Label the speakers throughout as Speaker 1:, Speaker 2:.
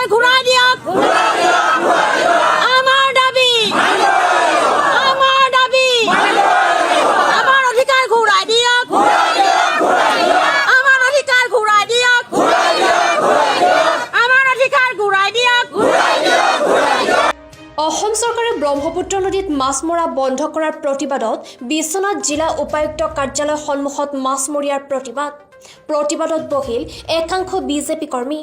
Speaker 1: অধিকাৰ ঘূৰাই দিয়ক আমাৰ দাবী আমাৰ অধিকাৰ ঘূৰাই দিয়ক আমাৰ অধিকাৰ ঘূৰাই দিয়ক আমাৰ অধিকাৰ ঘূৰাই দিয়ক
Speaker 2: অসম চৰকাৰে ব্ৰহ্মপুত্ৰ নদীত মাছ মৰা বন্ধ কৰাৰ প্ৰতিবাদত বিশ্বনাথ জিলা উপায়ুক্ত কাৰ্যালয়ৰ সন্মুখত মাছমৰীয়াৰ প্ৰতিবাদত বহিল একাংশ বিজেপি কৰ্মী।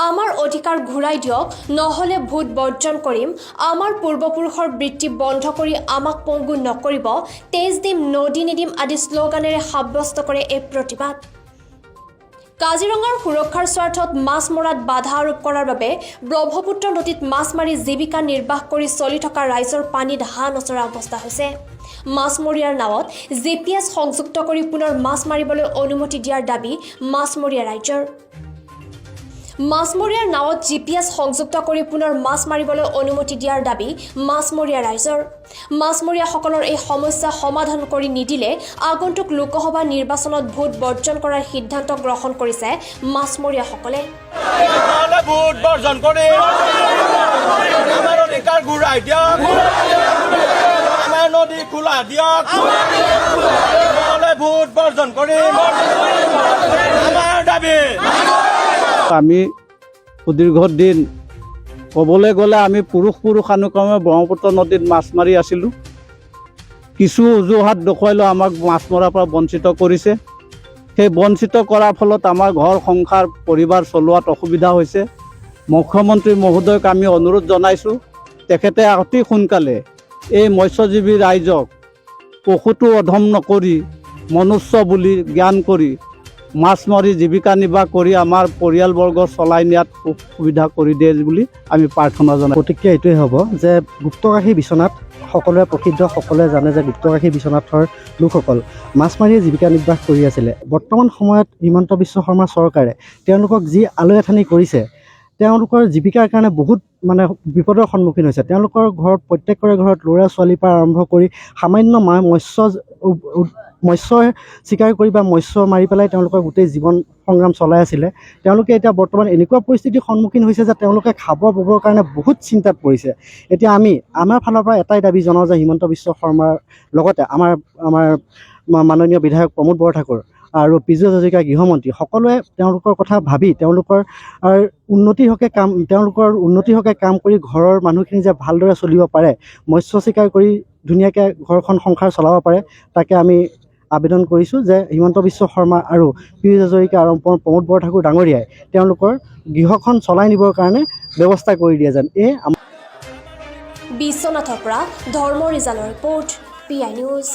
Speaker 2: আমাৰ অধিকাৰ ঘূৰাই দিয়ক, নহ'লে ভোট বৰ্জন কৰিম, আমাৰ পূৰ্বপুৰুষৰ বৃত্তি বন্ধ কৰি আমাক পংগু নকৰিব, তেজ দিম নদী নিদিম আদি শ্লোগানেৰে সাব্যস্ত কৰে এই প্ৰতিবাদ। কাজিৰঙাৰ সুৰক্ষাৰ স্বাৰ্থত মাছ মৰাত বাধা আৰোপ কৰাৰ বাবে ব্ৰহ্মপুত্ৰ নদীত মাছ মাৰি জীৱিকা নিৰ্বাহ কৰি চলি থকা ৰাইজৰ পানীত হাঁহ নচৰা অৱস্থা হৈছে। মাছমৰীয়াৰ নাৱত GPS সংযুক্ত কৰি পুনৰ মাছ মাৰিবলৈ অনুমতি দিয়াৰ দাবী মাছমৰীয়া ৰাইজৰ। মাছমৰীয়াৰ নাৱত GPS সংযুক্ত কৰি পুনৰ মাছ মাৰিবলৈ অনুমতি দিয়াৰ দাবী মাছমৰীয়া ৰাইজৰ। মাছমৰীয়াসকলৰ এই সমস্যা সমাধান কৰি নিদিলে আগন্তুক লোকসভা নিৰ্বাচনত ভোট বৰ্জন কৰাৰ সিদ্ধান্ত গ্ৰহণ কৰিছে মাছমৰীয়াসকলে।
Speaker 3: ভোট বৰ্জন কৰি আমাৰ অধিকাৰ ঘূৰাই দিয়ক, আমাৰ নদী খোলা দিয়ক, ভোট বৰ্জন কৰিম আমাৰ দাবী।
Speaker 4: আমি সুদীৰ্ঘ দিন ক'বলৈ গ'লে আমি পুৰুষানুক্ৰমে ব্ৰহ্মপুত্ৰ নদীত মাছ মাৰি আছিলোঁ। কিছু অজুহাত দেখুৱাই লৈ আমাক মাছ মৰাৰ পৰা বঞ্চিত কৰিছে। সেই বঞ্চিত কৰাৰ ফলত আমাৰ ঘৰ সংসাৰ পৰিবাৰ চলোৱাত অসুবিধা হৈছে। মুখ্যমন্ত্ৰী মহোদয়ক আমি অনুৰোধ জনাইছোঁ, তেখেতে অতি সোনকালে এই মৎস্যজীৱী ৰাইজক পশুটো অধম নকৰি মনুষ্য বুলি জ্ঞান কৰি মাছ মাৰি জীৱিকা নিৰ্বাহ কৰি আমাৰ পৰিয়ালবৰ্গ চলাই নিয়াত সুবিধা কৰি দিয়ে বুলি আমি প্ৰাৰ্থনা জনাই।
Speaker 5: প্ৰতিক্ৰিয়া এইটোৱে হ'ব যে গুপ্তকাশী বিশ্বনাথ সকলোৱে প্ৰসিদ্ধ, সকলোৱে জানে যে গুপ্তকাশী বিশ্বনাথৰ লোকসকল মাছ মাৰিয়ে জীৱিকা নিৰ্বাহ কৰি আছিলে। বৰ্তমান সময়ত হিমন্ত বিশ্ব শৰ্মা চৰকাৰে তেওঁলোকক যি আলৈ-আথানি কৰিছে, তেওঁলোকৰ জীৱিকাৰ কাৰণে বহুত বিপদৰ সন্মুখীন হৈছে। তেওঁলোকৰ ঘৰত প্ৰত্যেকৰে ঘৰত ল'ৰা ছোৱালীৰ পৰা আৰম্ভ কৰি সামান্য মৎস্য চিকাৰ কৰি বা মৎস্য মাৰি পেলাই তেওঁলোকৰ গোটেই জীৱন সংগ্ৰাম চলাই আছিলে। তেওঁলোকে এতিয়া বৰ্তমান এনেকুৱা পৰিস্থিতিৰ সন্মুখীন হৈছে যে তেওঁলোকে খাব ববৰ কাৰণে বহুত চিন্তাত পৰিছে। এতিয়া আমি আমাৰ ফালৰ পৰা এটাই দাবী জনাওঁ যে হিমন্ত বিশ্ব শৰ্মাৰ লগতে আমাৰ মাননীয় বিধায়ক প্ৰমোদ বৰঠাকুৰ আৰু পীযুষ হাজৰিকা গৃহমন্ত্ৰী সকলোৱে তেওঁলোকৰ কথা ভাবি তেওঁলোকৰ উন্নতিৰ হকে কাম কৰি ঘৰৰ মানুহখিনি যে ভালদৰে চলিব পাৰে, মৎস্য চিকাৰ কৰি ধুনীয়াকৈ ঘৰখন সংসাৰ চলাব পাৰে, তাকে আমি আবেদন কৰিছোঁ যে হিমন্ত বিশ্ব শৰ্মা আৰু পীযুষ হাজৰিকা আৰু প্ৰমোদ বৰঠাকুৰ ডাঙৰীয়াই তেওঁলোকৰ গৃহখন চলাই নিবৰ কাৰণে ব্যৱস্থা কৰি দিয়ে যেন।
Speaker 2: বিশ্বনাথৰ পৰা ধৰ্ম ৰিজালৰ ৰিপৰ্ট, PI নিউজ।